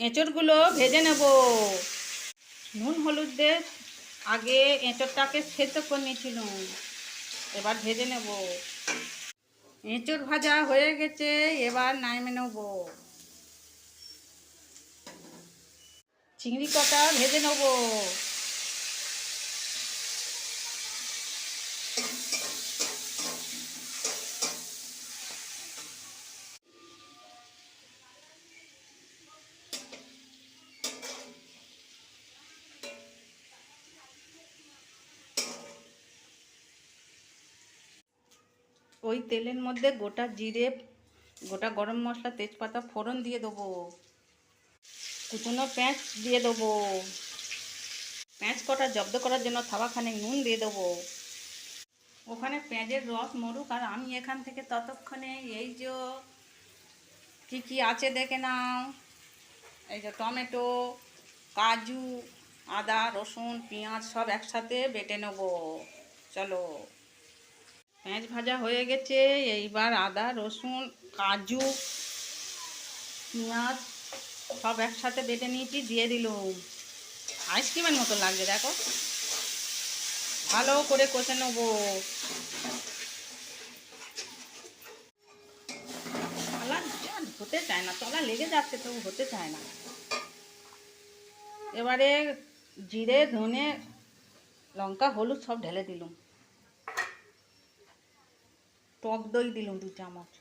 এঁচড়গুলো ভেজে নেব। নুন হলুদ দিয়ে আগে এঁচড়টাকে সেদ্ধ করে নিয়েছিলাম, এবার ভেজে নেব। এঁচড় ভাজা হয়ে গেছে, এবার নামিয়ে নেব। চিংড়ি কটা ভেজে নেব। ওই তেলের মধ্যে গোটা জিরে, গোটা গরম মশলা, তেজপাতা ফোড়ন দিয়ে দেবো। কুচনো পেঁয়াজ দিয়ে দেবো। পেঁয়াজ কটা জব্দ করার জন্য থাবাখানে নুন দিয়ে দেবো। ওখানে পেঁয়াজের রস মরুক, আর আমি এখান থেকে ততক্ষণে এই যে কী কী আছে দেখে নাও। এই যে টমেটো, কাজু, আদা, রসুন, পেঁয়াজ সব একসাথে বেটে নেব। চলো। পেঁয়াজ ভাজা হয়ে গেছে, এইবার আদা, রসুন, কাজু, পেঁয়াজ সব একসাথে বেটে নিয়েছি, দিয়ে দিলাম। আইসক্রিমের মতো লাগবে, দেখো। ভালো করে কষে নেব। তলা হতে চায় না, তলা লেগে যাচ্ছে, তবু হতে চায় না। এবারে জিরে, ধনে, লঙ্কা, হলুদ সব ঢেলে দিলাম। টক দই দিলাম 2 চামচ।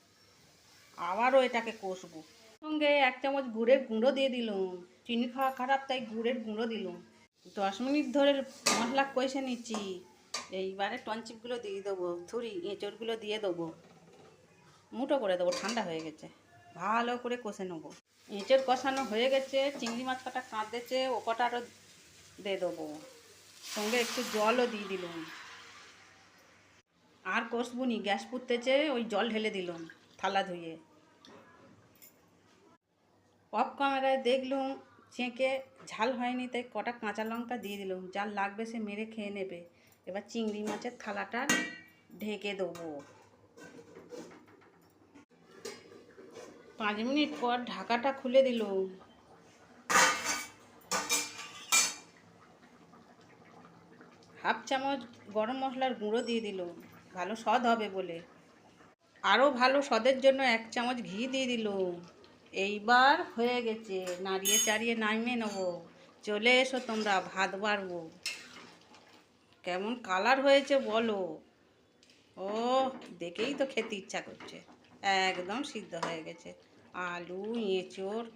আবারও এটাকে কষবো। সঙ্গে 1 চামচ গুড়ের গুঁড়ো দিয়ে দিলাম। চিনি খাওয়া খারাপ, তাই গুড়ের গুঁড়ো দিলাম। 10 মিনিট ধরে মশলা কষে নিচ্ছি। এইবারে টনচিপগুলো দিয়ে দেবো, এঁচড়গুলো দিয়ে দেবো। মুঠো করে দেবো, ঠান্ডা হয়ে গেছে। ভালো করে কষে নেবো। এঁচড় কষানো হয়ে গেছে, চিংড়ি মাছ কটা কাঁদেছে, ও কটা আরও দিয়ে দেবো। সঙ্গে একটু জলও দিয়ে দিলাম। আর কষবুনি, গ্যাস পুড়তেছে, ওই জল ঢেলে দিলাম থালা ধুয়ে। অফ ক্যামেরায় দেখলুম চেঁকে ঝাল হয়নি, তাই কটা কাঁচা লঙ্কা দিয়ে দিলাম। যার লাগবে সে মেরে খেয়ে নেবে। এবার চিংড়ি মাছের থালাটা ঢেকে দেবো। 5 মিনিট পর ঢাকাটা খুলে দিলাম। হাফ চামচ গরম মশলার গুঁড়ো দিয়ে দিলাম, ভালো স্বাদ হবে বলে। আরও ভালো স্বাদের জন্য 1 চামচ ঘি দিয়ে দিলাম। এইবার হয়ে গেছে, নাড়িয়ে চাড়িয়ে নামিয়ে নেব। চলে এসো তোমরা, ভাত বাড়বো। কেমন কালার হয়েছে বলো। ও, দেখেই তো খেতে ইচ্ছা করছে। একদম সিদ্ধ হয়ে গেছে। আলু, এঁচড়